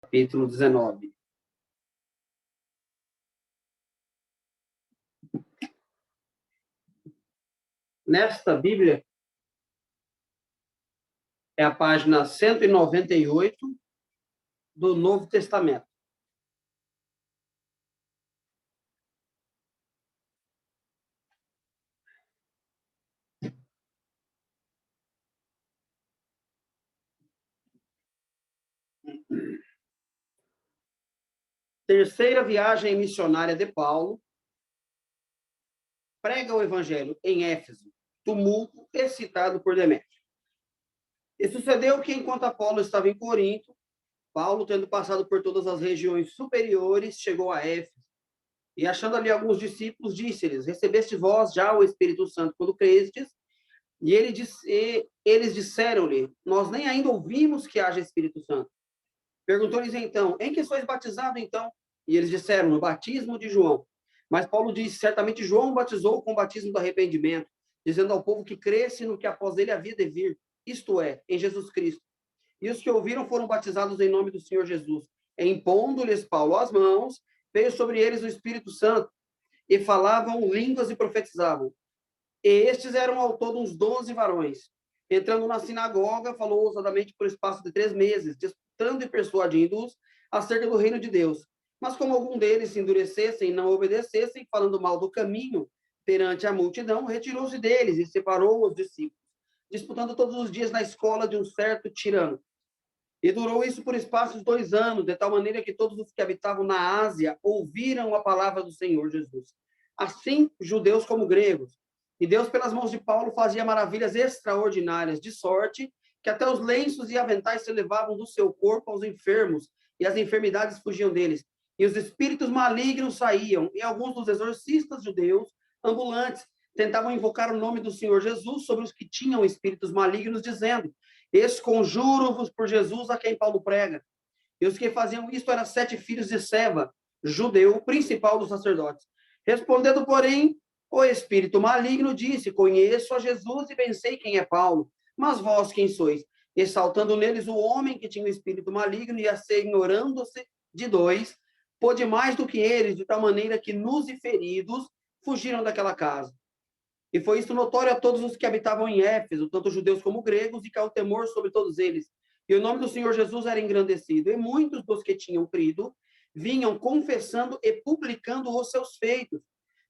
capítulo 19. Nesta Bíblia, é a página 198 do Novo Testamento. Terceira viagem missionária de Paulo. Prega o evangelho em Éfeso, tumulto excitado por Demétrio. E sucedeu que, enquanto Apolo estava em Corinto, Paulo, tendo passado por todas as regiões superiores, chegou a Éfeso. E achando ali alguns discípulos, disse-lhes: recebeste vós já o Espírito Santo quando crestes? E eles disseram-lhe: nós nem ainda ouvimos que haja Espírito Santo. Perguntou-lhes então: em que sois batizados então? E eles disseram: no batismo de João. Mas Paulo disse: certamente João batizou com o batismo do arrependimento, dizendo ao povo que cresce no que após ele havia de vir, isto é, em Jesus Cristo. E os que ouviram foram batizados em nome do Senhor Jesus. E impondo-lhes Paulo as mãos, veio sobre eles o Espírito Santo, e falavam línguas e profetizavam. E estes eram ao todo uns 12 varões. Entrando na sinagoga, falou ousadamente por espaço de 3 meses, disputando e persuadindo-os acerca do reino de Deus. Mas como algum deles se endurecessem e não obedecessem, falando mal do caminho perante a multidão, retirou-se deles e separou os discípulos, disputando todos os dias na escola de um certo tirano. E durou isso por espaço de 2 anos, de tal maneira que todos os que habitavam na Ásia ouviram a palavra do Senhor Jesus. Assim, judeus como gregos. E Deus, pelas mãos de Paulo, fazia maravilhas extraordinárias, de sorte que até os lenços e aventais se levavam do seu corpo aos enfermos, e as enfermidades fugiam deles. E os espíritos malignos saíam, e alguns dos exorcistas judeus, ambulantes, tentavam invocar o nome do Senhor Jesus sobre os que tinham espíritos malignos, dizendo: esconjuro-vos por Jesus a quem Paulo prega. E os que faziam isto eram 7 filhos de Seva, judeu, principal dos sacerdotes. Respondendo, porém, o espírito maligno disse: conheço a Jesus e bem sei quem é Paulo, mas vós quem sois? E saltando neles o homem que tinha o espírito maligno, e assenhorando-se de 2, pôde mais do que eles, de tal maneira que nus e feridos fugiram daquela casa. E foi isso notório a todos os que habitavam em Éfeso, tanto judeus como gregos, e caiu temor sobre todos eles. E o nome do Senhor Jesus era engrandecido. E muitos dos que tinham crido vinham confessando e publicando os seus feitos.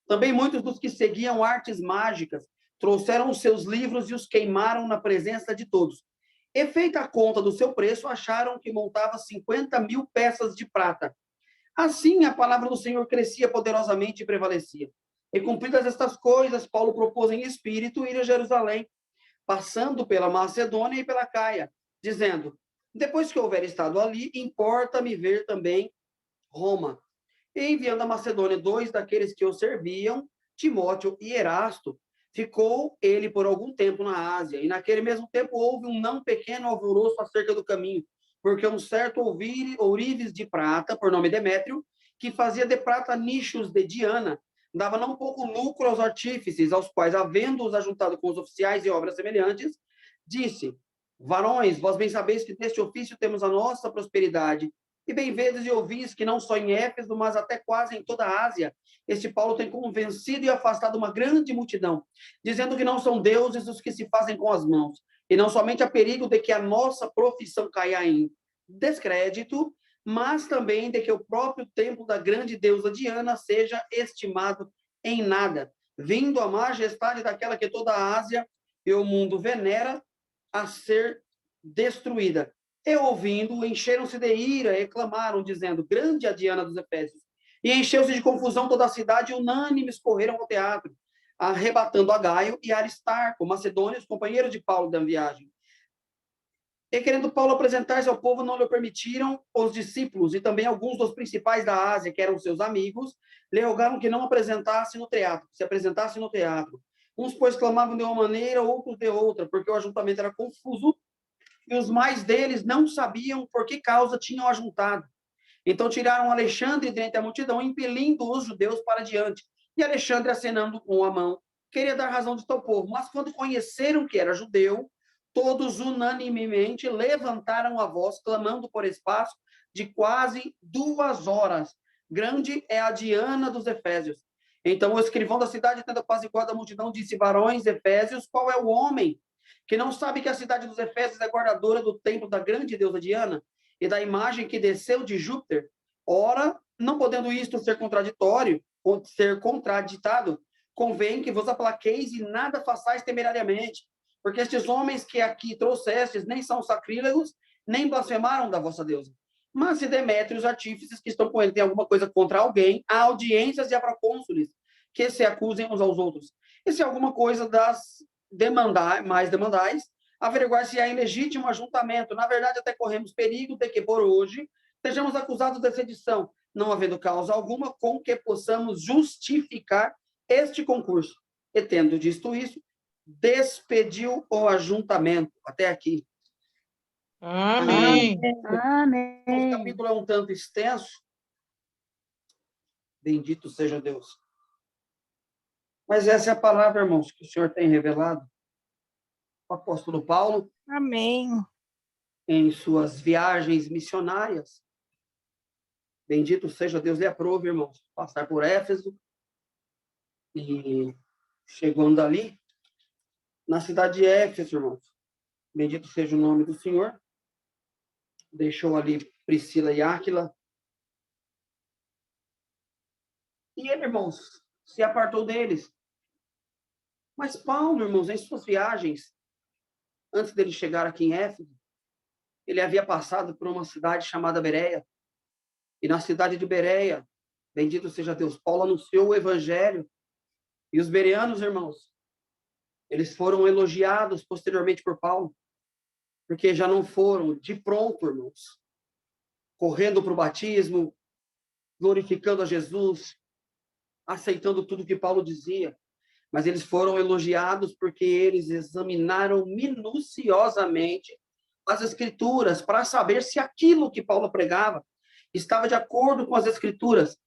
Também muitos dos que seguiam artes mágicas trouxeram os seus livros e os queimaram na presença de todos. E feita a conta do seu preço, acharam que montava 50.000 peças de prata. Assim, a palavra do Senhor crescia poderosamente e prevalecia. E cumpridas estas coisas, Paulo propôs em espírito ir a Jerusalém, passando pela Macedônia e pela Caia, dizendo: depois que houver estado ali, importa-me ver também Roma. E enviando a Macedônia 2 daqueles que o serviam, Timóteo e Erasto, ficou ele por algum tempo na Ásia. E naquele mesmo tempo houve um não pequeno alvoroço acerca do caminho, porque um certo ourives de prata, por nome Demétrio, que fazia de prata nichos de Diana, dava não pouco lucro aos artífices, aos quais, havendo-os ajuntado com os oficiais e obras semelhantes, disse: varões, vós bem sabeis que deste ofício temos a nossa prosperidade, e bem vedes e ouvis que não só em Éfeso, mas até quase em toda a Ásia, este Paulo tem convencido e afastado uma grande multidão, dizendo que não são deuses os que se fazem com as mãos, e não somente há perigo de que a nossa profissão caia em descrédito, mas também de que o próprio templo da grande deusa Diana seja estimado em nada, vindo a majestade daquela que toda a Ásia e o mundo venera a ser destruída. E ouvindo, encheram-se de ira e clamaram, dizendo: grande a Diana dos Efésios. E encheu-se de confusão toda a cidade, e unânimes correram ao teatro, arrebatando a Gaio e Aristarco, macedônios, companheiros de Paulo da viagem. E querendo Paulo apresentar-se ao povo, não lhe permitiram os discípulos, e também alguns dos principais da Ásia, que eram seus amigos, lhe rogaram que não apresentasse no teatro, se apresentasse no teatro. Uns, pois, clamavam de uma maneira, outros de outra, porque o ajuntamento era confuso, e os mais deles não sabiam por que causa tinham ajuntado. Então tiraram Alexandre de entre a multidão, impelindo os judeus para diante. E Alexandre, acenando com a mão, queria dar razão de tal povo. Mas quando conheceram que era judeu, todos unanimemente levantaram a voz, clamando por espaço, de quase 2 horas. Grande é a Diana dos Efésios. Então o escrivão da cidade, tendo apaziguado a multidão, disse: varões efésios, qual é o homem que não sabe que a cidade dos Efésios é guardadora do templo da grande deusa Diana e da imagem que desceu de Júpiter? Ora, não podendo isto ser contraditório, ou ser contraditado, convém que vos aplaqueis e nada façais temerariamente, porque estes homens que aqui trouxestes nem são sacrílegos, nem blasfemaram da vossa deusa. Mas se Demétrio e os artífices que estão com ele têm alguma coisa contra alguém, há audiências e há procônsules que se acusem uns aos outros. E se alguma coisa das mais demandais, averiguar se há ilegítimo ajuntamento. Na verdade, até corremos perigo de que, por hoje, sejamos acusados de sedição, não havendo causa alguma com que possamos justificar este concurso. E, tendo dito isso, despediu o ajuntamento. Até aqui. Amém. Amém. O capítulo é um tanto extenso. Bendito seja Deus. Mas essa é a palavra, irmãos, que o Senhor tem revelado. O apóstolo Paulo, Amém. em suas viagens missionárias. Bendito seja Deus, lhe aprove, irmãos, passar por Éfeso. E chegando ali, na cidade de Éfeso, irmãos, bendito seja o nome do Senhor, deixou ali Priscila e Áquila. E ele, irmãos, se apartou deles. Mas Paulo, irmãos, em suas viagens, antes dele chegar aqui em Éfeso, ele havia passado por uma cidade chamada Bereia. E na cidade de Bereia, bendito seja Deus, Paulo anunciou o evangelho. E os bereanos, irmãos, eles foram elogiados posteriormente por Paulo, porque já não foram de pronto, irmãos, correndo para o batismo, glorificando a Jesus, aceitando tudo que Paulo dizia, mas eles foram elogiados porque eles examinaram minuciosamente as Escrituras para saber se aquilo que Paulo pregava estava de acordo com as Escrituras.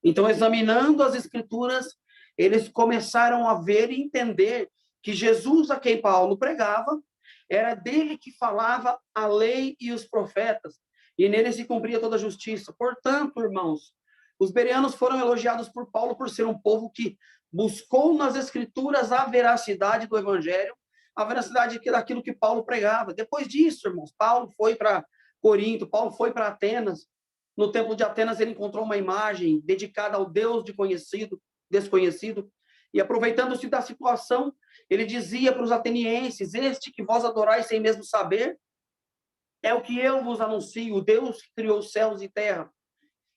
Então, examinando as Escrituras, eles começaram a ver e entender que Jesus, a quem Paulo pregava, era dele que falava a lei e os profetas, e nele se cumpria toda a justiça. Portanto, irmãos, os bereanos foram elogiados por Paulo por ser um povo que buscou nas Escrituras a veracidade do Evangelho, a veracidade daquilo que Paulo pregava. Depois disso, irmãos, Paulo foi para Corinto, Paulo foi para Atenas. No templo de Atenas, ele encontrou uma imagem dedicada ao Deus desconhecido, e aproveitando-se da situação, ele dizia para os atenienses: este que vós adorais sem mesmo saber, é o que eu vos anuncio, o Deus que criou céus e terra.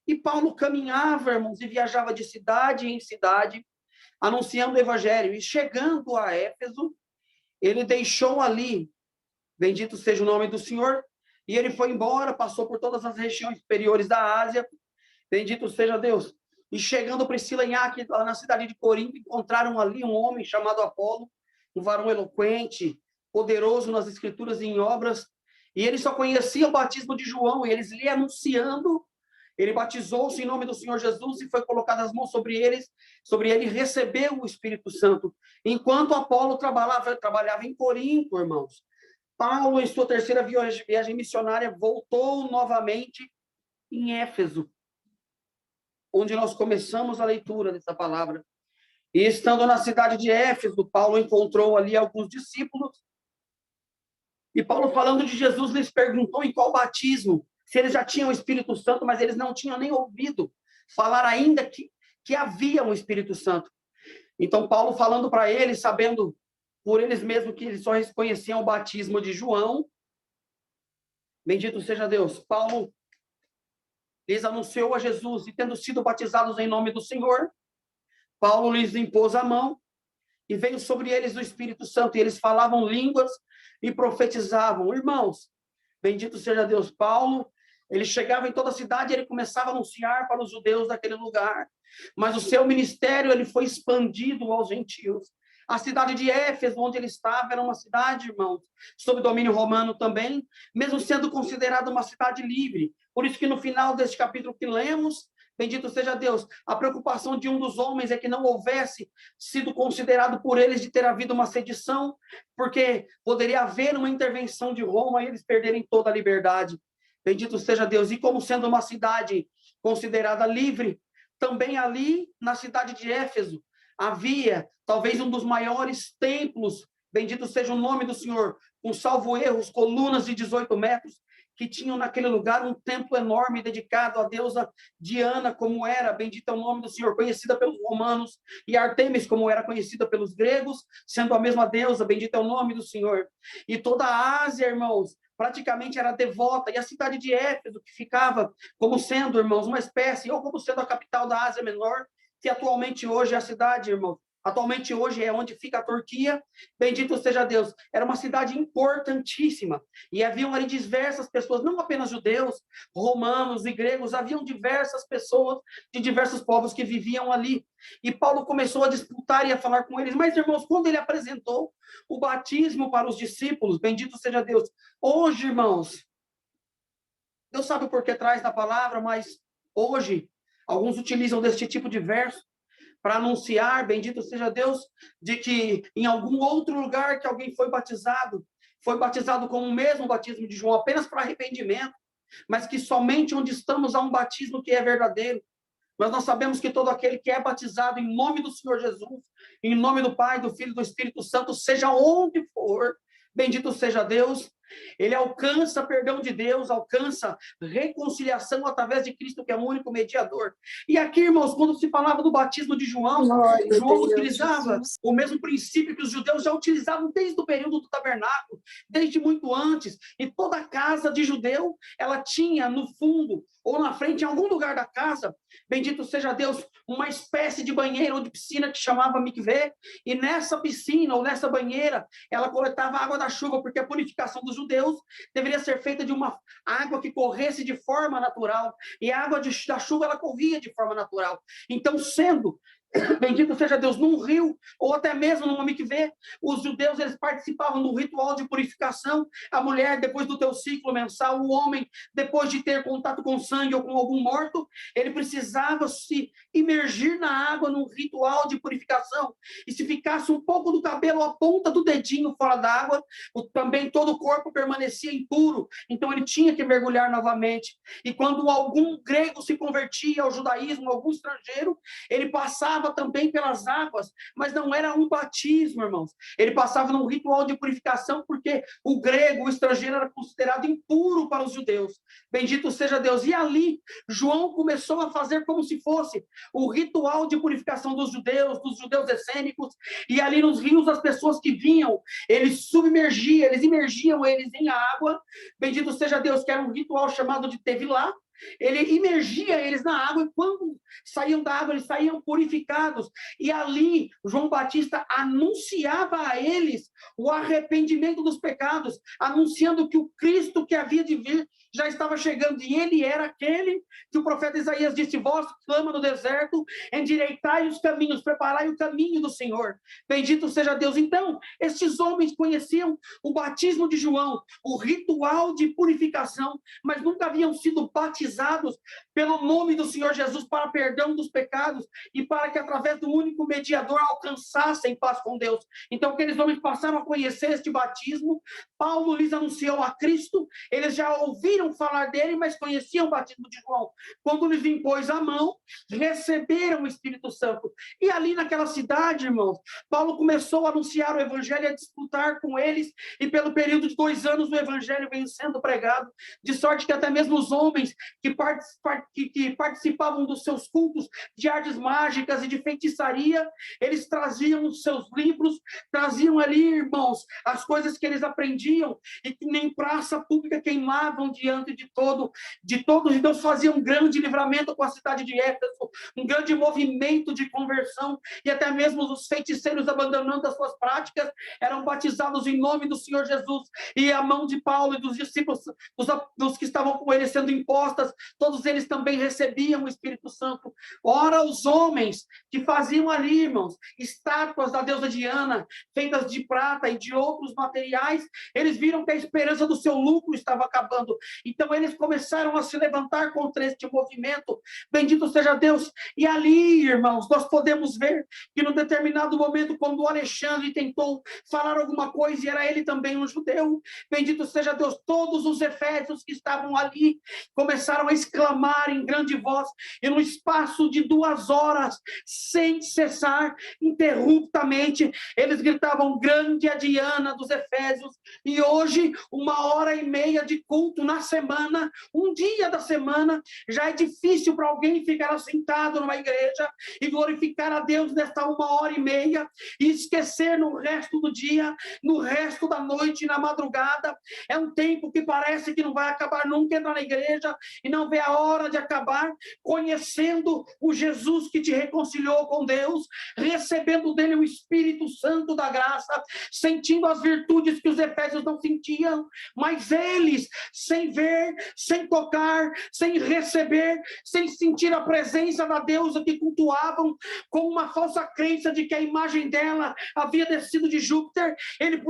E Paulo caminhava, irmãos, e viajava de cidade em cidade, anunciando o evangelho. E chegando a Éfeso, ele deixou ali, bendito seja o nome do Senhor, e ele foi embora, passou por todas as regiões superiores da Ásia, bendito seja Deus. E chegando Priscila e Áquila, lá na cidade de Corinto, encontraram ali um homem chamado Apolo, um varão eloquente, poderoso nas escrituras e em obras, e ele só conhecia o batismo de João, e eles lhe anunciando, ele batizou-se em nome do Senhor Jesus e foi colocado as mãos sobre ele recebeu o Espírito Santo. Enquanto Apolo trabalhava em Corinto, irmãos, Paulo, em sua terceira viagem missionária, voltou novamente em Éfeso, onde nós começamos a leitura dessa palavra. E estando na cidade de Éfeso, Paulo encontrou ali alguns discípulos. E Paulo, falando de Jesus, lhes perguntou em qual batismo, se eles já tinham o Espírito Santo, mas eles não tinham nem ouvido falar ainda que havia um Espírito Santo. Então, Paulo falando para eles, sabendo por eles mesmos que eles só reconheciam o batismo de João, bendito seja Deus, Paulo lhes anunciou a Jesus, e tendo sido batizados em nome do Senhor, Paulo lhes impôs a mão, e veio sobre eles o Espírito Santo, e eles falavam línguas e profetizavam. Irmãos, bendito seja Deus, Paulo, ele chegava em toda a cidade, ele começava a anunciar para os judeus daquele lugar, mas o seu ministério, ele foi expandido aos gentios. A cidade de Éfeso, onde ele estava, era uma cidade, irmãos, sob domínio romano também, mesmo sendo considerada uma cidade livre. Por isso que no final deste capítulo que lemos, bendito seja Deus, a preocupação de um dos homens é que não houvesse sido considerado por eles de ter havido uma sedição, porque poderia haver uma intervenção de Roma e eles perderem toda a liberdade. Bendito seja Deus. E como sendo uma cidade considerada livre, também ali na cidade de Éfeso havia talvez um dos maiores templos, bendito seja o nome do Senhor, com salvo erros, colunas de 18 metros, que tinham naquele lugar um templo enorme dedicado à deusa Diana, como era, bendito é o nome do Senhor, conhecida pelos romanos, e Artemis, como era conhecida pelos gregos, sendo a mesma deusa, bendito é o nome do Senhor. E toda a Ásia, irmãos, praticamente era devota, e a cidade de Éfeso, que ficava como sendo, irmãos, uma espécie, ou como sendo a capital da Ásia Menor, que atualmente hoje é a cidade, irmãos, atualmente hoje é onde fica a Turquia, bendito seja Deus, era uma cidade importantíssima, e haviam ali diversas pessoas, não apenas judeus, romanos e gregos, haviam diversas pessoas de diversos povos que viviam ali, e Paulo começou a disputar e a falar com eles, mas irmãos, quando ele apresentou o batismo para os discípulos, bendito seja Deus, hoje, irmãos, Deus sabe o porquê traz na palavra, mas hoje, alguns utilizam deste tipo de verso, para anunciar, bendito seja Deus, de que em algum outro lugar que alguém foi batizado com o mesmo batismo de João, apenas para arrependimento, mas que somente onde estamos há um batismo que é verdadeiro. Mas nós sabemos que todo aquele que é batizado em nome do Senhor Jesus, em nome do Pai, do Filho e do Espírito Santo, seja onde for, bendito seja Deus, ele alcança perdão de Deus, alcança reconciliação através de Cristo, que é o único mediador. E aqui, irmãos, quando se falava do batismo de João, João utilizava o mesmo princípio que os judeus já utilizavam desde o período do tabernáculo, desde muito antes. E toda casa de judeu, ela tinha no fundo ou na frente, em algum lugar da casa, bendito seja Deus, uma espécie de banheiro ou de piscina que chamava mikveh, e nessa piscina ou nessa banheira, ela coletava água da chuva, porque a purificação dos judeus deveria ser feita de uma água que corresse de forma natural, e a água da chuva ela corria de forma natural. Então, sendo bendito seja Deus, num rio, ou até mesmo numa mikveh, os judeus eles participavam do ritual de purificação, a mulher depois do teu ciclo mensal, o homem depois de ter contato com sangue ou com algum morto, ele precisava se imergir na água num ritual de purificação, e se ficasse um pouco do cabelo, a ponta do dedinho fora d'água, também todo o corpo permanecia impuro, então ele tinha que mergulhar novamente, e quando algum grego se convertia ao judaísmo, algum estrangeiro, ele passava também pelas águas, mas não era um batismo, irmãos. Ele passava num ritual de purificação, porque o grego, o estrangeiro, era considerado impuro para os judeus. Bendito seja Deus. E ali, João começou a fazer como se fosse o ritual de purificação dos judeus essênicos, e ali nos rios as pessoas que vinham, eles imergiam eles em água. Bendito seja Deus, que era um ritual chamado de Tevilá. Ele imergia eles na água, e quando saíam da água, eles saíam purificados, e ali João Batista anunciava a eles o arrependimento dos pecados, anunciando que o Cristo que havia de vir já estava chegando, e ele era aquele que o profeta Isaías disse: vós clama no deserto, endireitai os caminhos, preparai o caminho do Senhor. Bendito seja Deus. Então, estes homens conheciam o batismo de João, o ritual de purificação, mas nunca haviam sido batizados pelo nome do Senhor Jesus para perdão dos pecados e para que através do único mediador alcançassem paz com Deus. Então aqueles homens passaram a conhecer este batismo. Paulo lhes anunciou a Cristo, eles já ouviram falar dele, mas conheciam o batismo de João. Quando lhes impôs a mão, receberam o Espírito Santo. E ali naquela cidade, irmãos, Paulo começou a anunciar o evangelho, a disputar com eles, e pelo período de 2 anos o evangelho vem sendo pregado, de sorte que até mesmo os homens que participavam dos seus cultos de artes mágicas e de feitiçaria, eles traziam os seus livros, traziam ali, irmãos, as coisas que eles aprendiam, e que nem praça pública queimavam diante de todos, e Deus fazia um grande livramento com a cidade de Éfeso, um grande movimento de conversão, e até mesmo os feiticeiros, abandonando as suas práticas, eram batizados em nome do Senhor Jesus, e a mão de Paulo e dos discípulos, dos que estavam com ele, sendo impostas todos eles também recebiam o Espírito Santo. Ora, os homens que faziam ali, irmãos, estátuas da deusa Diana, feitas de prata e de outros materiais, eles viram que a esperança do seu lucro estava acabando. Então, eles começaram a se levantar contra este movimento. Bendito seja Deus. E ali, irmãos, nós podemos ver que, num determinado momento, quando o Alexandre tentou falar alguma coisa, e era ele também um judeu, bendito seja Deus, todos os efésios que estavam ali começaram a exclamar em grande voz, e no espaço de 2 horas, sem cessar, interruptamente, eles gritavam: grande é a Diana dos Efésios. E hoje, 1h30 de culto na semana, um dia da semana, já é difícil para alguém ficar assentado numa igreja e glorificar a Deus nesta 1h30 e esquecer no resto do dia, no resto da noite, na madrugada. É um tempo que parece que não vai acabar nunca, entrar na igreja e não vê a hora de acabar, conhecendo o Jesus que te reconciliou com Deus, recebendo dele o Espírito Santo da graça, sentindo as virtudes que os efésios não sentiam, mas eles, sem ver, sem tocar, sem receber, sem sentir a presença da deusa que cultuavam, com uma falsa crença de que a imagem dela havia descido de Júpiter, eles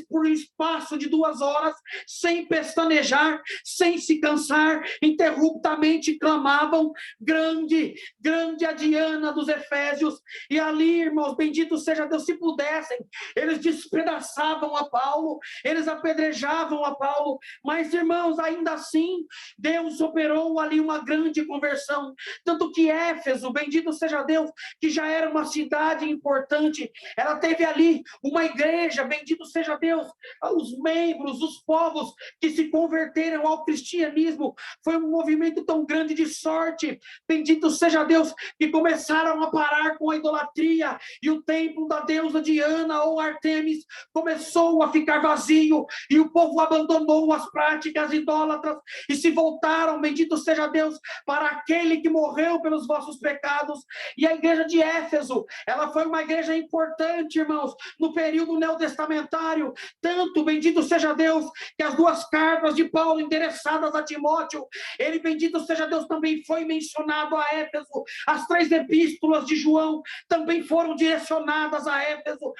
por um espaço de 2 horas, sem pestanejar, sem se cansar, interruptamente clamavam: grande, grande a Diana dos Efésios. E ali, irmãos, bendito seja Deus, se pudessem, eles despedaçavam a Paulo, eles apedrejavam a Paulo, mas, irmãos, ainda assim, Deus operou ali uma grande conversão, tanto que Éfeso, bendito seja Deus, que já era uma cidade importante, ela teve ali uma igreja, bendito seja Deus, os membros, os povos que se converteram ao cristianismo, foi um movimento tão grande de sorte, bendito seja Deus, que começaram a parar com a idolatria, e o templo da deusa Diana ou Artemis começou a ficar vazio, e o povo abandonou as práticas idólatras, e se voltaram, bendito seja Deus, para aquele que morreu pelos vossos pecados. E a igreja de Éfeso, ela foi uma igreja importante, irmãos, no período neotestamentário, tanto, bendito seja Deus, que as 2 cartas de Paulo endereçadas a Timóteo, ele, bendito seja Deus, também foi mencionado a Éfeso. As 3 epístolas de João também foram direcionadas a Éfeso.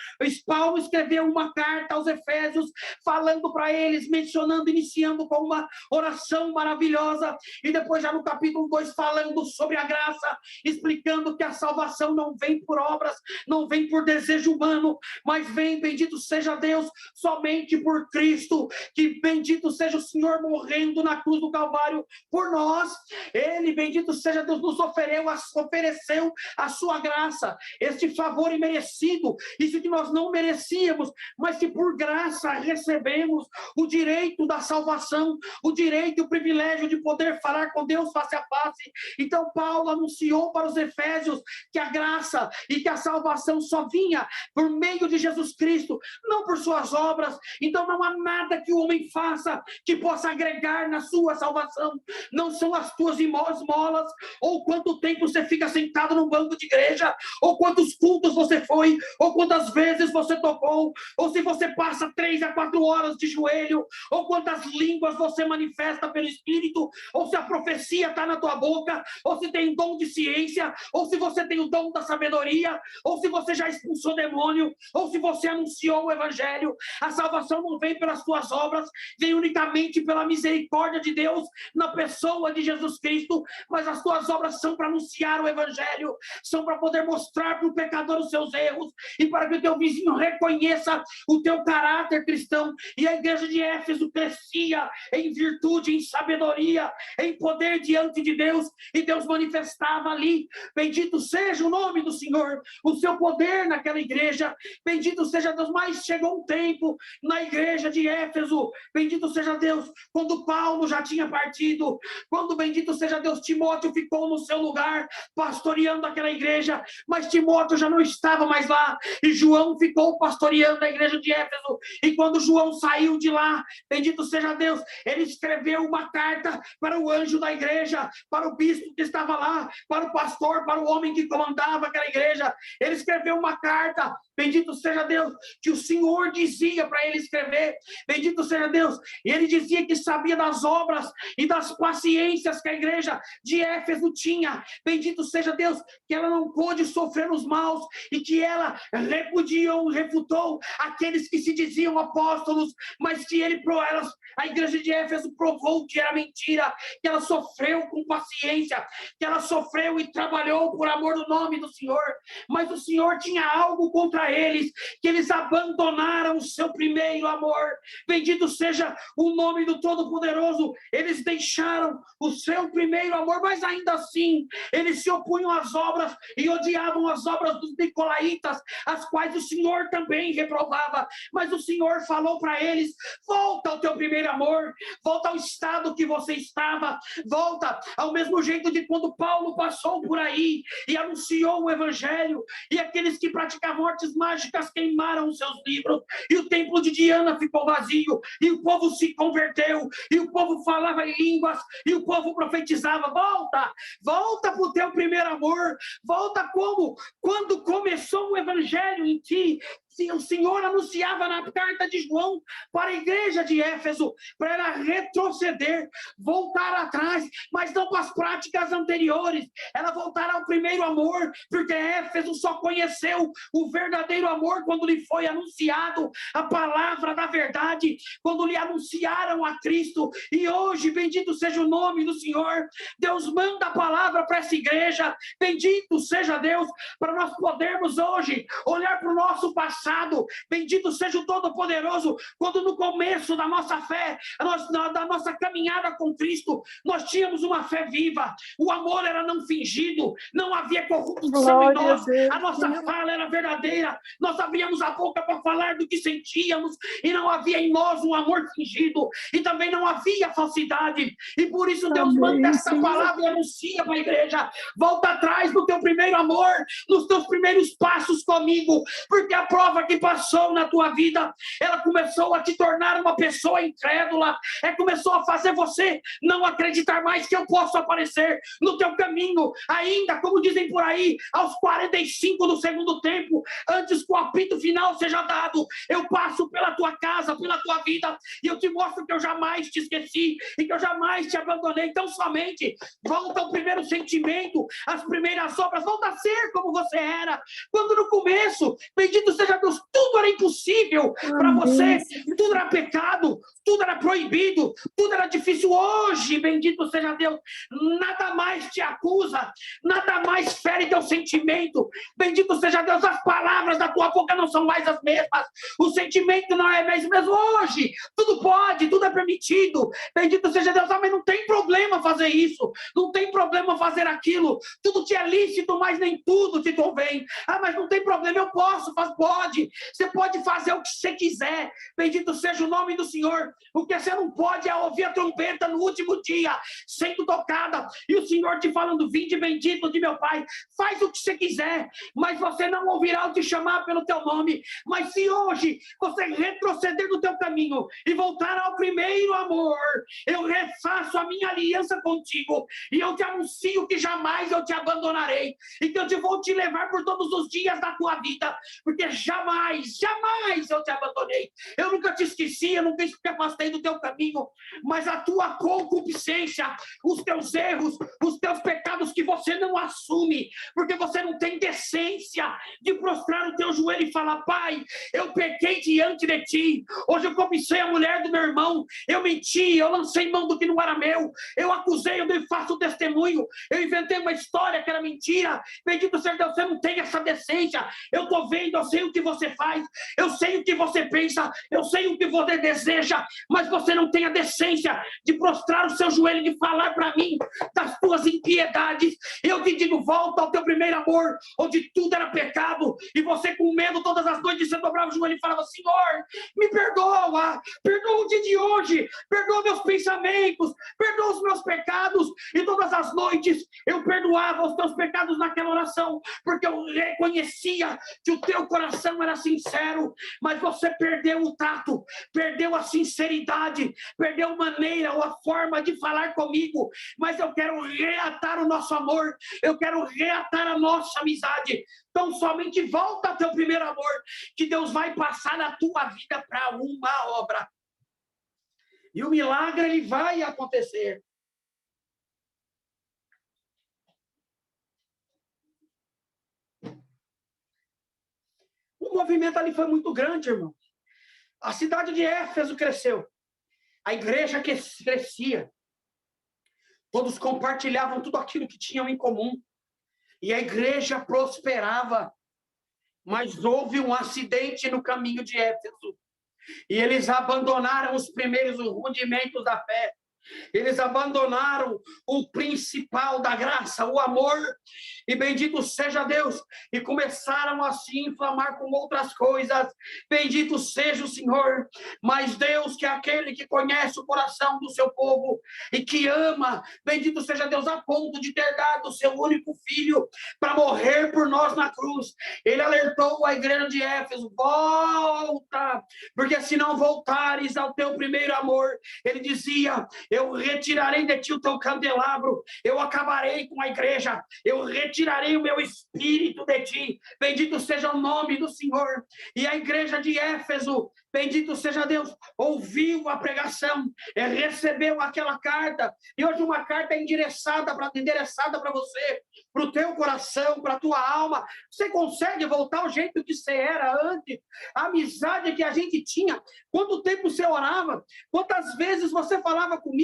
Paulo escreveu uma carta aos Efésios, falando para eles, mencionando, iniciando com uma oração maravilhosa, e depois já no capítulo 2 falando sobre a graça, explicando que a salvação não vem por obras, não vem por desejo humano, mas vem, bendito seja Deus, somente por Cristo, que bendito seja o Senhor morrendo na cruz do Calvário por nós. Ele, bendito seja Deus, nos ofereceu a sua graça, este favor imerecido, isso que nós não merecíamos, mas que por graça recebemos o direito da salvação, o direito e o privilégio de poder falar com Deus face a face. Então Paulo anunciou para os Efésios que a graça e que a salvação só vinha por meio de Jesus Cristo, não por suas obras. Então não há nada que o homem faça que possa agregar na sua salvação. Não são as tuas esmolas, ou quanto tempo você fica sentado num banco de igreja, ou quantos cultos você foi, ou quantas vezes você tocou, ou se você passa 3 a 4 horas de joelho, ou quantas línguas você manifesta pelo Espírito, ou se a profecia está na tua boca, ou se tem dom de ciência, ou se você tem o dom da sabedoria, ou se você já expulsou demônio, ou se você anunciou o Evangelho. A salvação não vem pelas tuas obras, vem unicamente pela misericórdia de Deus na pessoa de Jesus Cristo. Mas as tuas obras são para anunciar o Evangelho, são para poder mostrar para o pecador os seus erros, e para que o teu vizinho reconheça o teu caráter cristão. E a igreja de Éfeso crescia em virtude, em sabedoria, em poder diante de Deus, e Deus manifestava ali, bendito seja o nome do Senhor, o seu poder naquela igreja, bendito seja Deus. Mas chegou um tempo na igreja de Éfeso, bendito seja Deus, quando Paulo já tinha partido, quando, bendito seja Deus, Timóteo ficou no seu lugar, pastoreando aquela igreja, mas Timóteo já não estava mais lá, e João ficou pastoreando a igreja de Éfeso. E quando João saiu de lá, bendito seja Deus, ele escreveu uma carta para o anjo da igreja, para o bispo que estava lá, para o pastor, para o homem que comandava aquela igreja. Ele escreveu uma carta, bendito seja Deus, que o Senhor dizia para ele escrever, bendito seja Deus, e ele dizia que sabia das obras e das paciências que a igreja de Éfeso tinha, bendito seja Deus, que ela não pôde sofrer os maus e que ela refutou aqueles que se diziam apóstolos, mas que a igreja de Éfeso provou que era mentira, que ela sofreu com paciência, que ela sofreu e trabalhou por amor do nome do Senhor, mas o Senhor tinha algo contra eles, que eles abandonaram o seu primeiro amor. Bendito seja o nome do Todo-Poderoso. Eles deixaram o seu primeiro amor, mas ainda assim eles se opunham às obras e odiavam as obras dos nicolaítas, as quais o Senhor também reprovava. Mas o Senhor falou para eles: volta ao teu primeiro amor, volta ao estado que você estava, volta ao mesmo jeito de quando Paulo passou por aí e anunciou o evangelho, e aqueles que praticavam artes mágicas queimaram os seus livros, e o templo de Diana ficou vazio, e o povo se converteu, e o povo falava em línguas, e o povo profetizava. Volta para o teu primeiro amor, volta como quando começou o evangelho em ti. O Senhor anunciava na carta de João para a igreja de Éfeso, para ela retroceder, voltar atrás, mas não para as práticas anteriores, ela voltar ao primeiro amor, porque Éfeso só conheceu o verdadeiro amor quando lhe foi anunciado a palavra da verdade, quando lhe anunciaram a Cristo. E hoje, bendito seja o nome do Senhor, Deus manda a palavra para essa igreja, bendito seja Deus, para nós podermos hoje olhar para o nosso passado. Bendito seja o Todo-Poderoso, quando no começo da nossa fé, da nossa caminhada com Cristo, nós tínhamos uma fé viva, o amor era não fingido, não havia corrupção em nós, a nossa fala era verdadeira, nós abríamos a boca para falar do que sentíamos, e não havia em nós um amor fingido, e também não havia falsidade. E por isso Deus manda essa palavra e anuncia para a igreja: volta atrás no teu primeiro amor, nos teus primeiros passos comigo, porque a prova que passou na tua vida, ela começou a te tornar uma pessoa incrédula, começou a fazer você não acreditar mais que eu posso aparecer no teu caminho, ainda, como dizem por aí, aos 45 do segundo tempo, antes que o apito final seja dado, eu passo pela tua casa, pela tua vida, e eu te mostro que eu jamais te esqueci, e que eu jamais te abandonei. Então somente volta ao primeiro sentimento, as primeiras obras, volta a ser como você era, quando no começo, bendito seja Deus, tudo era impossível para você, tudo era pecado, tudo era proibido, tudo era difícil. Hoje, bendito seja Deus, nada mais te acusa, nada mais fere teu sentimento. Bendito seja Deus, as palavras da tua boca não são mais as mesmas, o sentimento não é mesmo. Hoje, tudo pode, tudo é permitido. Bendito seja Deus, mas não tem problema fazer isso, não tem problema fazer aquilo, tudo te é lícito, mas nem tudo te convém. Mas não tem problema, eu posso, pode. Você pode fazer o que você quiser, bendito seja o nome do Senhor. O que você não pode é ouvir a trombeta no último dia sendo tocada, e o Senhor te falando: vinde bendito de meu Pai, faz o que você quiser, mas você não ouvirá o te chamar pelo teu nome. Mas se hoje você retroceder no teu caminho e voltar ao primeiro amor, eu refaço a minha aliança contigo, e eu te anuncio que jamais eu te abandonarei, e que eu vou te levar por todos os dias da tua vida, porque jamais eu te abandonei. Eu nunca te esqueci, eu nunca te afastei do teu caminho, mas a tua concupiscência, os teus erros, os teus pecados que você não assume, porque você não tem decência de prostrar o teu joelho e falar: Pai, eu pequei diante de ti, hoje eu cobicei a mulher do meu irmão, eu menti, eu lancei mão do que não era meu, eu acusei, eu me faço testemunho, eu inventei uma história que era mentira. Bendito seja Deus, você não tem essa decência. Eu estou vendo, eu sei o que você faz, eu sei o que você pensa, eu sei o que você deseja, mas você não tem a decência de prostrar o seu joelho e de falar para mim das tuas impiedades. Eu te digo: volta ao teu primeiro amor, onde tudo era pecado, e você, com medo, todas as noites você dobrava o joelho e falava: Senhor, me perdoa o dia de hoje, perdoa meus pensamentos, perdoa os meus pecados. E todas as noites eu perdoava os teus pecados naquela oração, porque eu reconhecia que o teu coração era sincero. Mas você perdeu o tato, perdeu a sinceridade, perdeu a maneira ou a forma de falar comigo. Mas eu quero reatar o nosso amor, eu quero reatar a nossa amizade. Então somente volta ao teu primeiro amor, que Deus vai passar na tua vida para uma obra, e o milagre ele vai acontecer. movimento ali foi muito grande, irmão. A cidade de Éfeso cresceu. A igreja crescia. Todos compartilhavam tudo aquilo que tinham em comum. E a igreja prosperava. Mas houve um acidente no caminho de Éfeso. E eles abandonaram os primeiros rudimentos da fé. Eles abandonaram o principal da graça, o amor, e bendito seja Deus, e começaram a se inflamar com outras coisas. Bendito seja o Senhor. Mas Deus, que é aquele que conhece o coração do seu povo e que ama, bendito seja Deus, a ponto de ter dado o seu único filho para morrer por nós na cruz. Ele alertou a igreja de Éfeso: volta, porque se não voltares ao teu primeiro amor, ele dizia: eu retirarei de ti o teu candelabro, eu acabarei com a igreja, eu retirarei o meu espírito de ti. Bendito seja o nome do Senhor. E a igreja de Éfeso, bendito seja Deus, ouviu a pregação, recebeu aquela carta, e hoje uma carta endereçada para você, para o teu coração, para a tua alma. Você consegue voltar ao jeito que você era antes? A amizade que a gente tinha, quanto tempo você orava, quantas vezes você falava comigo,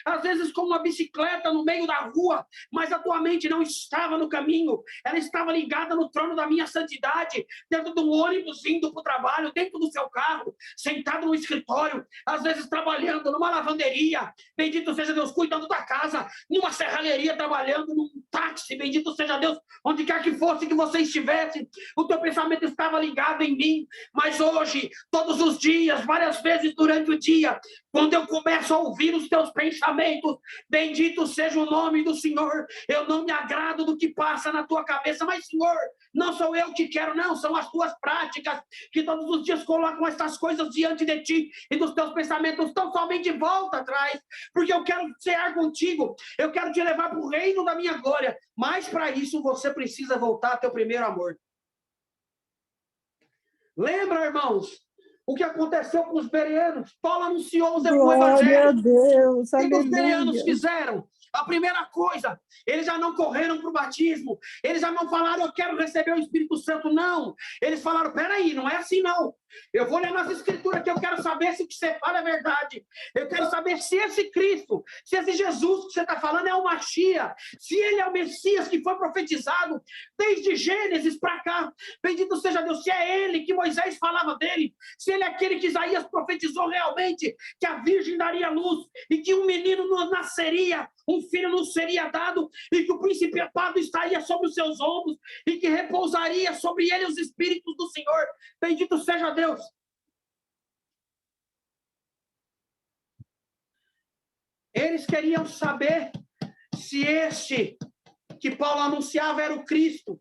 às vezes com uma bicicleta no meio da rua, mas a tua mente não estava no caminho, ela estava ligada no trono da minha santidade, dentro de um ônibus indo para o trabalho, dentro do seu carro, sentado no escritório, às vezes trabalhando numa lavanderia, bendito seja Deus, cuidando da casa, numa serralheria, trabalhando num táxi, bendito seja Deus, onde quer que fosse que você estivesse, o teu pensamento estava ligado em mim. Mas hoje, todos os dias, várias vezes durante o dia, quando eu começo a ouvir os teus pensamentos, bendito seja o nome do Senhor, eu não me agrado do que passa na tua cabeça, mas Senhor, não sou eu que quero, não, são as tuas práticas, que todos os dias colocam estas coisas diante de ti, e dos teus pensamentos. Então somente volta atrás, porque eu quero cear contigo, eu quero te levar para o reino da minha glória, mas para isso você precisa voltar ao teu primeiro amor. Lembra, irmãos, o que aconteceu com os bereanos? Paulo anunciou o evangelho. A Deus, o que os bereanos fizeram? A primeira coisa, eles já não correram para o batismo, eles já não falaram: eu quero receber o Espírito Santo, não. Eles falaram: peraí, não é assim não. Eu vou ler nas escrituras que eu quero saber se o que você fala é verdade. Eu quero saber se esse Cristo, se esse Jesus que você está falando é o Machia, se ele é o Messias que foi profetizado desde Gênesis para cá. Bendito seja Deus, se é ele que Moisés falava dele, se ele é aquele que Isaías profetizou realmente, que a virgem daria luz e que um menino nasceria, um filho nos seria dado, e que o principado estaria sobre os seus ombros, e que repousaria sobre ele os espíritos do Senhor. Bendito seja Deus. Eles queriam saber se este que Paulo anunciava era o Cristo,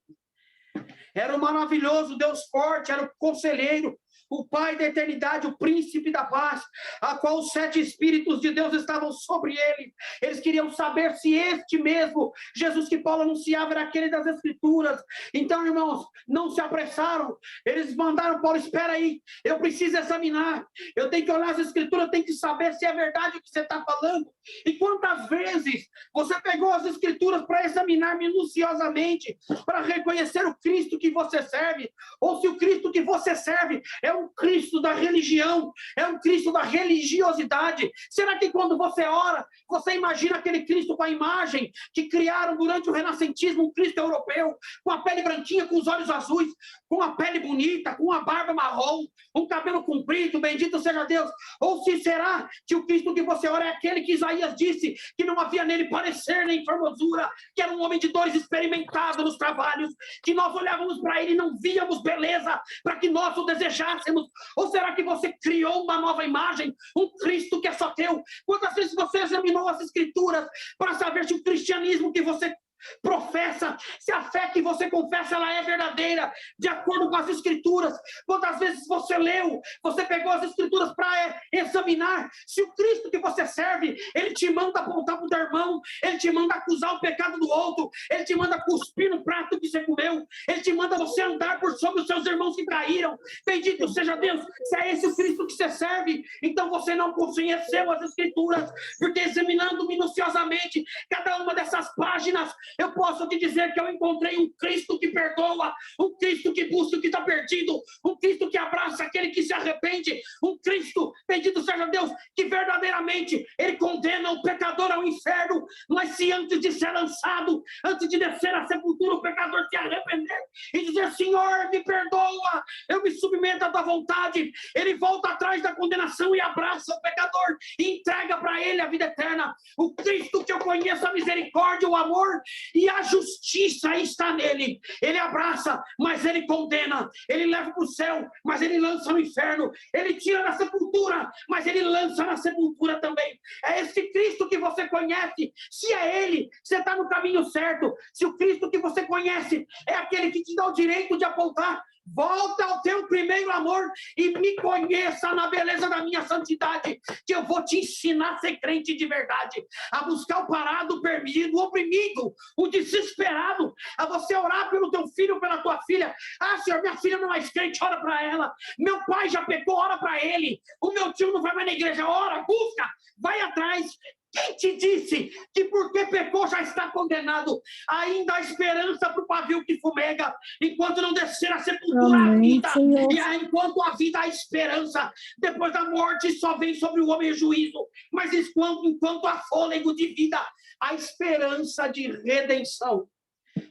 era o maravilhoso Deus forte, era o conselheiro, o Pai da eternidade, o príncipe da paz, a qual os 7 Espíritos de Deus estavam sobre ele. Eles queriam saber se este mesmo Jesus que Paulo anunciava era aquele das Escrituras. Então, irmãos, não se apressaram. Eles mandaram Paulo: espera aí, eu preciso examinar, eu tenho que olhar as Escrituras, eu tenho que saber se é verdade o que você está falando. E quantas vezes você pegou as Escrituras para examinar minuciosamente, para reconhecer o Cristo que você serve, ou se o Cristo que você serve é um Cristo da religião, é um Cristo da religiosidade? Será que quando você ora, você imagina aquele Cristo com a imagem que criaram durante o renascentismo, um Cristo europeu, com a pele branquinha, com os olhos azuis, com a pele bonita, com a barba marrom, um cabelo comprido, bendito seja Deus? Ou se será que o Cristo que você ora é aquele que Isaías disse que não havia nele parecer nem formosura, que era um homem de dores experimentado nos trabalhos, que nós olhávamos para ele e não víamos beleza para que nós o desejássemos? Ou será que você criou uma nova imagem, um Cristo que é só teu? Quantas vezes você examinou as Escrituras para saber se o cristianismo que você professa, se a fé que você confessa, ela é verdadeira, de acordo com as Escrituras? Quantas vezes você leu, você pegou as Escrituras para examinar se o Cristo que você serve, ele te manda apontar para o teu irmão, ele te manda acusar o pecado do outro, ele te manda cuspir no prato que você comeu, ele te manda você andar por sobre os seus irmãos que caíram? Bendito seja Deus. Se é esse o Cristo que você serve, então você não conheceu as Escrituras, porque examinando minuciosamente cada uma dessas páginas, eu posso posso te dizer que eu encontrei um Cristo que perdoa, um Cristo que busca o que está perdido, um Cristo que abraça aquele que se arrepende, um Cristo, bendito seja Deus, que verdadeiramente ele condena o pecador ao inferno, mas se antes de ser lançado, antes de descer à sepultura, o pecador se arrepender e dizer: Senhor, me perdoa, eu me submeto à tua vontade, ele volta atrás da condenação e abraça o pecador e entrega para ele a vida eterna. O Cristo que eu conheço, a misericórdia, o amor e a justiça está nele. Ele abraça, mas ele condena. Ele leva para o céu, mas ele lança no inferno. Ele tira da sepultura, mas ele lança na sepultura também. É esse Cristo que você conhece. Se é ele, você está no caminho certo. Se o Cristo que você conhece é aquele que te dá o direito de apontar, volta ao teu primeiro amor e me conheça na beleza da minha santidade, que eu vou te ensinar a ser crente de verdade, a buscar o parado, o perdido, o oprimido, o desesperado, a você orar pelo teu filho, pela tua filha. Ah, Senhor, minha filha não é mais crente, ora para ela. Meu pai já pecou, ora para ele. O meu tio não vai mais na igreja, ora, busca, vai atrás. Quem te disse que porque pecou já está condenado? Ainda há esperança para o pavio que fumega, enquanto não descer a sepultura a vida. E enquanto a vida há esperança, depois da morte só vem sobre o homem o juízo. Mas enquanto há fôlego de vida, há esperança de redenção.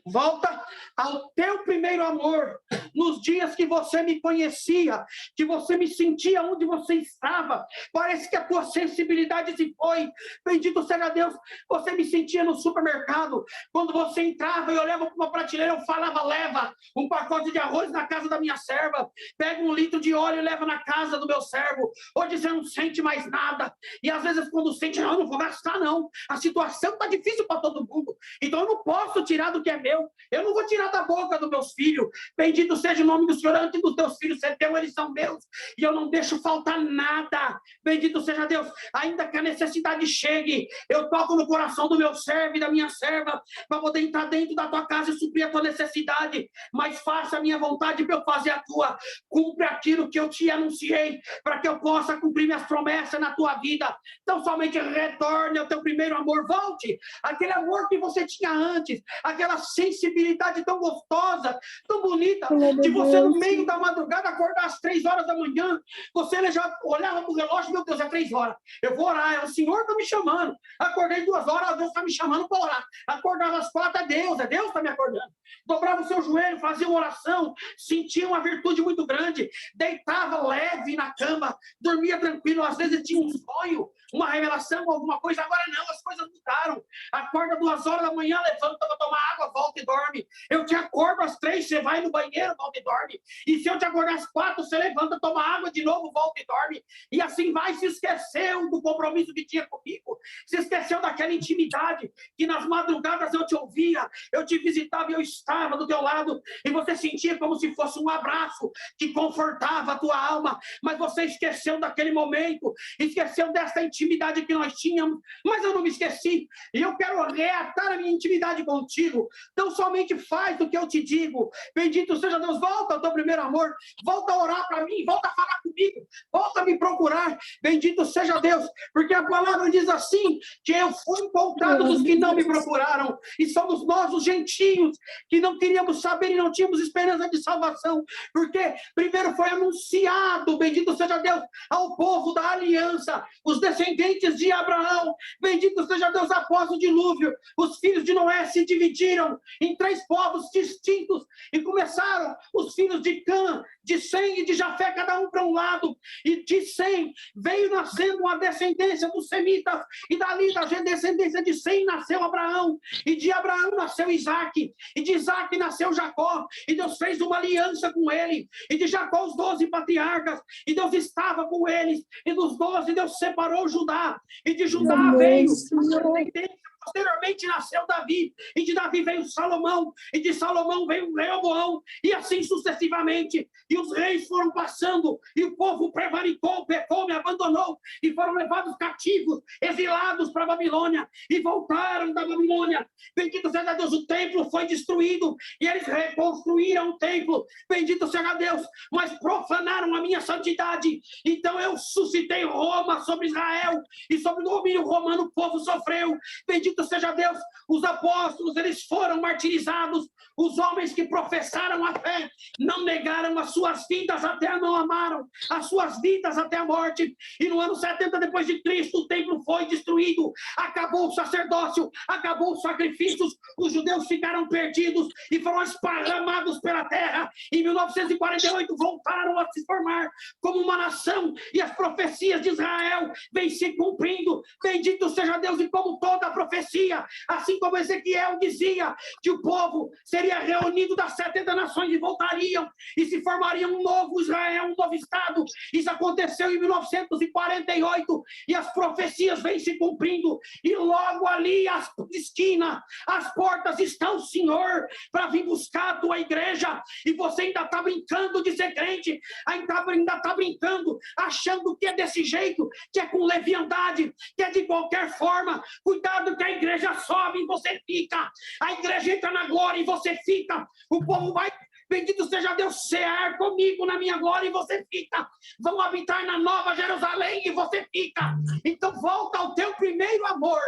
Volta ao teu primeiro amor, nos dias que você me conhecia, que você me sentia onde você estava. Parece que a tua sensibilidade se foi. Bendito seja Deus, você me sentia no supermercado. Quando você entrava e olhava para uma prateleira, eu falava: leva um pacote de arroz na casa da minha serva, pega 1 litro de óleo e leva na casa do meu servo. Hoje você não sente mais nada. E às vezes quando sente, não, eu não vou gastar não. A situação está difícil para todo mundo. Então eu não posso tirar do que é meu. Eu não vou tirar da boca dos meus filhos. Bendito seja o nome do Senhor. Antes dos teus filhos ser teu, eles são meus. E eu não deixo faltar nada. Bendito seja Deus. Ainda que a necessidade chegue, eu toco no coração do meu servo e da minha serva para poder entrar dentro da tua casa e suprir a tua necessidade. Mas faça a minha vontade para eu fazer a tua. Cumpre aquilo que eu te anunciei, para que eu possa cumprir minhas promessas na tua vida. Então somente retorne ao teu primeiro amor. Volte aquele amor que você tinha antes, aquela sensibilidade tão gostosa, tão bonita, de você no meio da madrugada acordar às 3 horas da manhã, você já olhava para o relógio: meu Deus, é 3 horas, eu vou orar, o Senhor está me chamando. Acordei 2 horas, Deus está me chamando para orar. Acordava às 4, é Deus está me acordando. Dobrava o seu joelho, fazia uma oração, sentia uma virtude muito grande, deitava leve na cama, dormia tranquilo. Às vezes tinha um sonho, uma revelação, alguma coisa. Agora não, as coisas mudaram. Acorda 2 horas da manhã, levanta para tomar água, volta e dorme. Eu te acordo às 3, você vai no banheiro, volta e dorme. E se eu te acordar às 4, você levanta, toma água de novo, volta e dorme. E assim vai. Se esqueceu do compromisso que tinha comigo, se esqueceu daquela intimidade que nas madrugadas eu te ouvia, eu te visitava e eu estava do teu lado, e você sentia como se fosse um abraço que confortava a tua alma. Mas você esqueceu daquele momento, esqueceu dessa intimidade que nós tínhamos. Mas eu não me esqueci, e eu quero reatar a minha intimidade contigo. Então somente faz o que eu te digo. Bendito seja Deus. Volta ao teu primeiro amor, volta a orar para mim, volta a falar comigo, volta a me procurar. Bendito seja Deus, porque a palavra diz assim, que eu fui encontrado dos que não me procuraram, e somos nós os gentios que não queríamos saber e não tínhamos esperança de salvação, porque primeiro foi anunciado, bendito seja Deus, ao povo da aliança, os descendentes de Abraão. Bendito seja Deus. Após o dilúvio, os filhos de Noé se dividiram em 3 povos distintos e começaram os filhos de Cã, de Sem e de Jafé, cada um para um lado. E de Sem veio nascendo uma descendência dos semitas, e dali da descendência de Sem nasceu Abraão, e de Abraão nasceu Isaque, e de Isaque nasceu Jacó, e Deus fez uma aliança com ele, e de Jacó os 12 patriarcas, e Deus estava com eles, e dos 12 Deus separou Judá, e de Judá veio a descendência. Posteriormente nasceu Davi, e de Davi veio Salomão, e de Salomão veio Reoboão, e assim sucessivamente. E os reis foram passando, e o povo prevaricou, pecou, me abandonou, e foram levados cativos, exilados para a Babilônia, e voltaram da Babilônia. Bendito seja Deus, o templo foi destruído, e eles reconstruíram o templo. Bendito seja Deus, mas profanaram a minha santidade. Então eu suscitei Roma sobre Israel, e sobre o domínio romano o povo sofreu. Bendito Bendito seja Deus, os apóstolos, eles foram martirizados, os homens que professaram a fé, não negaram as suas vidas até não amaram, as suas vidas até a morte, e no ano 70 depois de Cristo, o templo foi destruído, acabou o sacerdócio, acabou os sacrifícios, os judeus ficaram perdidos e foram esparramados pela terra. Em 1948 voltaram a se formar como uma nação, e as profecias de Israel vêm se cumprindo. Bendito seja Deus, e como toda a profecia, assim como Ezequiel dizia que o povo seria reunido das 70 nações e voltariam e se formaria um novo Israel, um novo Estado. Isso aconteceu em 1948 e as profecias vêm se cumprindo, e logo ali as esquinas, as portas estão, Senhor, para vir buscar a tua igreja, e você ainda está brincando de ser crente, ainda está brincando, achando que é desse jeito, que é com leviandade, que é de qualquer forma. Cuidado, que a igreja sobe e você fica, a igreja entra na glória e você fica, o povo vai, bendito seja Deus, cear comigo na minha glória e você fica, vão habitar na Nova Jerusalém e você fica. Então volta ao teu primeiro amor.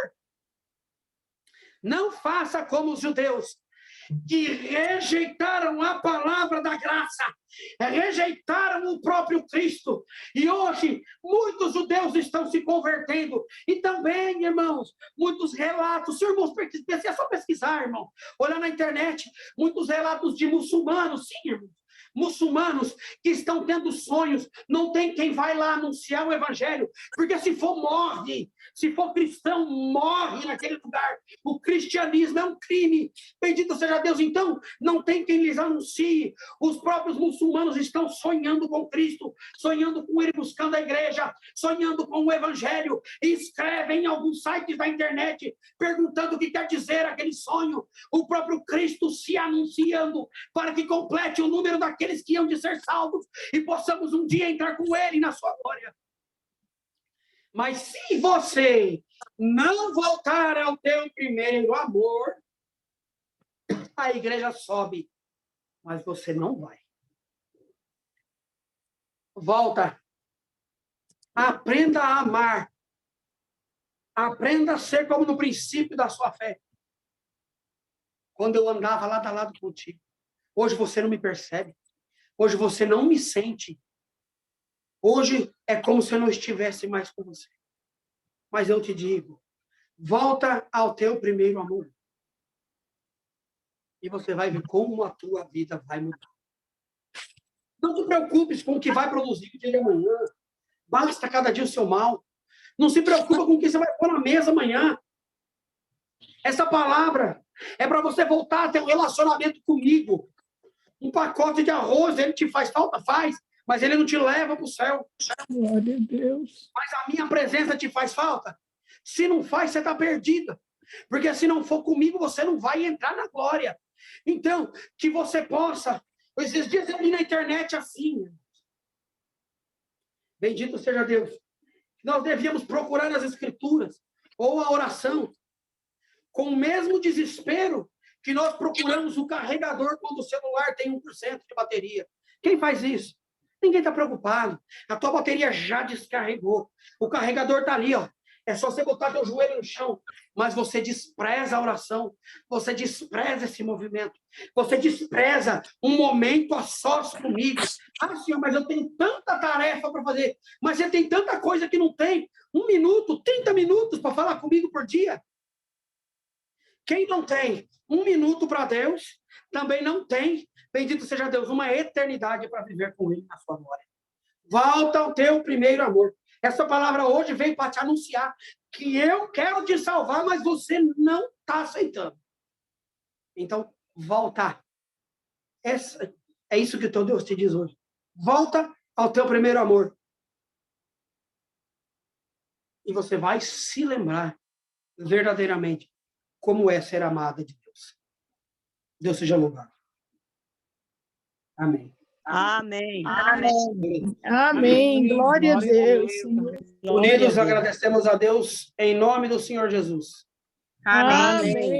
Não faça como os judeus, que rejeitaram a palavra da graça, rejeitaram o próprio Cristo, e hoje muitos judeus estão se convertendo, e também, irmãos, muitos relatos, se irmãos, é só pesquisar, irmão, olhar na internet, muitos relatos de muçulmanos, sim, irmãos, muçulmanos que estão tendo sonhos, não tem quem vai lá anunciar o evangelho, porque se for, morre, se for cristão, morre naquele lugar. O cristianismo é um crime, bendito seja Deus. Então não tem quem lhes anuncie. Os próprios muçulmanos estão sonhando com Cristo, sonhando com ele, buscando a igreja, sonhando com o evangelho, e escrevem em alguns sites da internet perguntando o que quer dizer aquele sonho. O próprio Cristo se anunciando para que complete o número daqueles que hão de ser salvos e possamos um dia entrar com ele na sua glória. Mas se você não voltar ao teu primeiro amor, a igreja sobe, mas você não vai. Volta. Aprenda a amar. Aprenda a ser como no princípio da sua fé. Quando eu andava lado a lado contigo. Hoje você não me percebe. Hoje você não me sente. Hoje é como se eu não estivesse mais com você. Mas eu te digo, volta ao teu primeiro amor. E você vai ver como a tua vida vai mudar. Não te preocupes com o que vai produzir o dia de amanhã. Basta cada dia o seu mal. Não se preocupa com o que você vai pôr na mesa amanhã. Essa palavra é para você voltar a ter um relacionamento comigo. Um pacote de arroz, ele te faz falta? Faz. Mas ele não te leva para o céu. Glória a Deus. Mas a minha presença te faz falta? Se não faz, você está perdida. Porque se não for comigo, você não vai entrar na glória. Então, que você possa... Esses dias eu li na internet assim. Bendito seja Deus. Nós devíamos procurar nas escrituras, ou a oração, com o mesmo desespero que nós procuramos o carregador quando o celular tem 1% de bateria. Quem faz isso? Ninguém está preocupado. A tua bateria já descarregou. O carregador está ali, ó. É só você botar teu joelho no chão. Mas você despreza a oração. Você despreza esse movimento. Você despreza um momento a sós comigo. Ah, Senhor, mas eu tenho tanta tarefa para fazer. Mas você tem tanta coisa que não tem. 1 minuto, 30 minutos para falar comigo por dia. Quem não tem 1 minuto para Deus, também não tem, bendito seja Deus, uma eternidade para viver com ele na sua glória. Volta ao teu primeiro amor. Essa palavra hoje veio para te anunciar que eu quero te salvar, mas você não está aceitando. Então, volta. É isso que o teu Deus te diz hoje. Volta ao teu primeiro amor. E você vai se lembrar verdadeiramente como é ser amada de Deus. Deus seja louvado. Amém. Amém. Amém. Amém. Glória a Deus. Unidos, agradecemos a Deus em nome do Senhor Jesus. Amém. Amém.